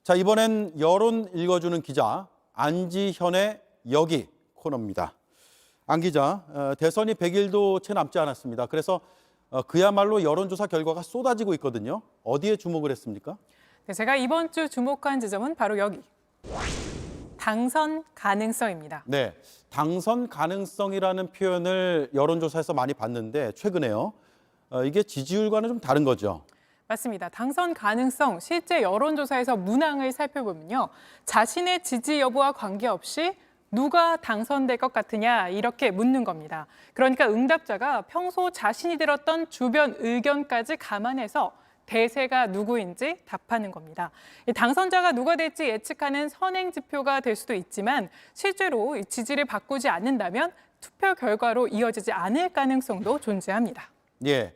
자, 이번엔 여론 읽어주는 기자 안지현의 여기 코너입니다. 안 기자, 대선이 100일도 채 남지 않았습니다. 그래서 그야말로 여론조사 결과가 쏟아지고 있거든요. 어디에 주목을 했습니까? 네, 제가 이번 주 주목한 지점은 바로 여기. 당선 가능성입니다. 네, 당선 가능성이라는 표현을 여론조사에서 많이 봤는데 최근에요. 이게 지지율과는 좀 다른 거죠. 맞습니다. 당선 가능성, 실제 여론조사에서 문항을 살펴보면요. 자신의 지지 여부와 관계없이 누가 당선될 것 같으냐 이렇게 묻는 겁니다. 그러니까 응답자가 평소 자신이 들었던 주변 의견까지 감안해서 대세가 누구인지 답하는 겁니다. 당선자가 누가 될지 예측하는 선행 지표가 될 수도 있지만 실제로 지지를 바꾸지 않는다면 투표 결과로 이어지지 않을 가능성도 존재합니다. 예,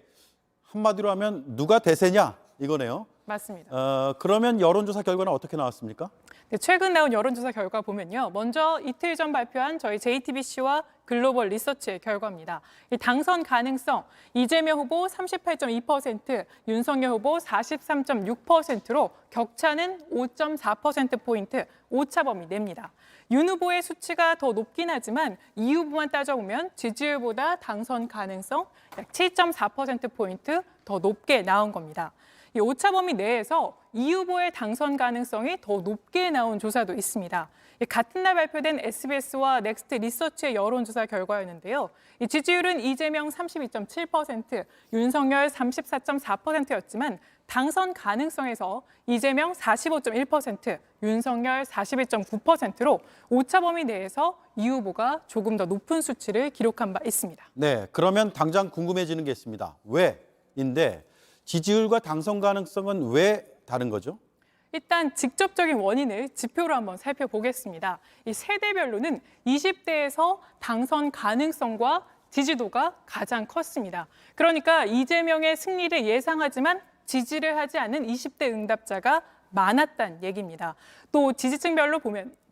한마디로 하면 누가 대세냐 이거네요. 맞습니다. 그러면 여론조사 결과는 어떻게 나왔습니까? 네, 최근 나온 여론조사 결과 보면요. 먼저 이틀 전 발표한 저희 JTBC와 글로벌 리서치의 결과입니다. 이 당선 가능성, 이재명 후보 38.2%, 윤석열 후보 43.6%로 격차는 5.4%포인트 오차 범위 냅니다. 윤 후보의 수치가 더 높긴 하지만 이 후보만 따져보면 지지율보다 당선 가능성 약 7.4%포인트 더 높게 나온 겁니다. 이 오차 범위 내에서 이 후보의 당선 가능성이 더 높게 나온 조사도 있습니다. 같은 날 발표된 SBS와 넥스트 리서치의 여론조사 결과였는데요. 이 지지율은 이재명 32.7%, 윤석열 34.4%였지만 당선 가능성에서 이재명 45.1%, 윤석열 41.9%로 오차 범위 내에서 이 후보가 조금 더 높은 수치를 기록한 바 있습니다. 네, 그러면 당장 궁금해지는 게 있습니다. 왜인데 지지율과 당선 가능성은 왜 다른 거죠? 일단 직접적인 원인을 지표로 한번 살펴보겠습니다. 이 세대별로는 20대에서 당선 가능성과 지지도가 가장 컸습니다. 그러니까 이재명의 승리를 예상하지만 지지를 하지 않는 20대 응답자가 많았다는 얘기입니다. 또 지지층별로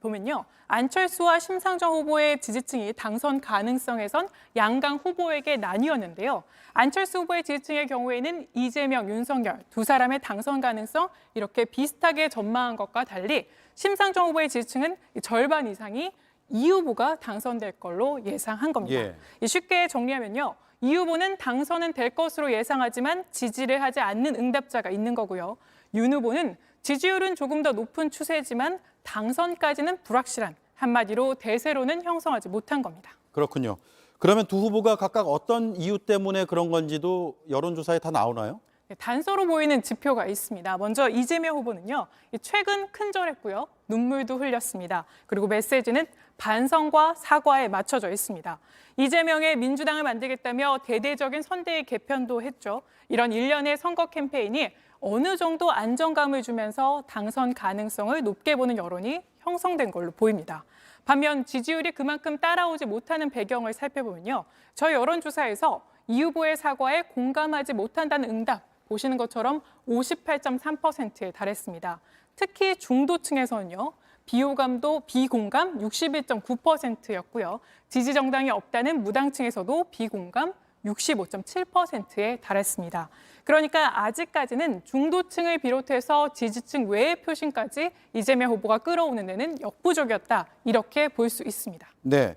보면요. 안철수와 심상정 후보의 지지층이 당선 가능성에선 양강 후보에게 나뉘었는데요. 안철수 후보의 지지층의 경우에는 이재명, 윤석열 두 사람의 당선 가능성 이렇게 비슷하게 전망한 것과 달리 심상정 후보의 지지층은 절반 이상이 이 후보가 당선될 걸로 예상한 겁니다. 예. 쉽게 정리하면요. 이 후보는 당선은 될 것으로 예상하지만 지지를 하지 않는 응답자가 있는 거고요. 윤 후보는 지지율은 조금 더 높은 추세지만 당선까지는 불확실한, 한마디로 대세로는 형성하지 못한 겁니다. 그렇군요. 그러면 두 후보가 각각 어떤 이유 때문에 그런 건지도 여론조사에 다 나오나요? 단서로 보이는 지표가 있습니다. 먼저 이재명 후보는요. 최근 큰절했고요. 눈물도 흘렸습니다. 그리고 메시지는 반성과 사과에 맞춰져 있습니다. 이재명의 민주당을 만들겠다며 대대적인 선대위 개편도 했죠. 이런 일련의 선거 캠페인이 어느 정도 안정감을 주면서 당선 가능성을 높게 보는 여론이 형성된 걸로 보입니다. 반면 지지율이 그만큼 따라오지 못하는 배경을 살펴보면요. 저희 여론조사에서 이 후보의 사과에 공감하지 못한다는 응답, 보시는 것처럼 58.3%에 달했습니다. 특히 중도층에서는요. 비호감도 비공감 61.9%였고요. 지지 정당이 없다는 무당층에서도 비공감 65.7%에 달했습니다. 그러니까 아직까지는 중도층을 비롯해서 지지층 외의 표심까지 이재명 후보가 끌어오는 데는 역부족이었다. 이렇게 볼 수 있습니다. 네,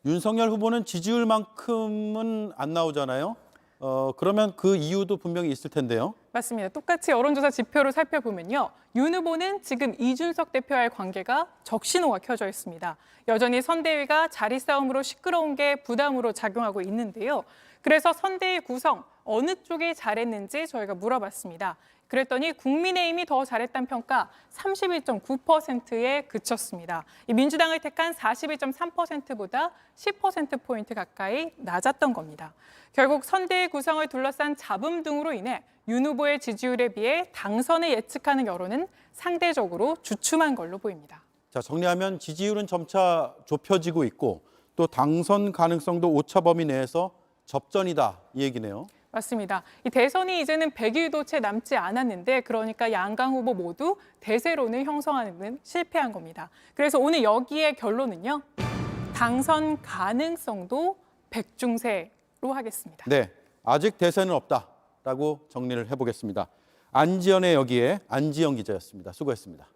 윤석열 후보는 지지율만큼은 안 나오잖아요. 그러면 그 이유도 분명히 있을 텐데요. 맞습니다. 똑같이 여론조사 지표를 살펴보면요. 윤 후보는 지금 이준석 대표와의 관계가 적신호가 켜져 있습니다. 여전히 선대위가 자리 싸움으로 시끄러운 게 부담으로 작용하고 있는데요. 그래서 선대위 구성 어느 쪽이 잘했는지 저희가 물어봤습니다. 그랬더니 국민의힘이 더 잘했다는 평가 31.9%에 그쳤습니다. 민주당을 택한 41.3%보다 10%포인트 가까이 낮았던 겁니다. 결국 선대위 구성을 둘러싼 잡음 등으로 인해 윤 후보의 지지율에 비해 당선을 예측하는 여론은 상대적으로 주춤한 걸로 보입니다. 자, 정리하면 지지율은 점차 좁혀지고 있고 또 당선 가능성도 오차 범위 내에서 접전이다 이 얘기네요. 맞습니다. 이 대선이 이제는 100일도 채 남지 않았는데 그러니까 양강 후보 모두 대세론을 형성하는 데 실패한 겁니다. 그래서 오늘 여기에 결론은요. 당선 가능성도 백중세로 하겠습니다. 네, 아직 대세는 없다라고 정리를 해보겠습니다. 안지연의 여기에 안지영 기자였습니다. 수고했습니다.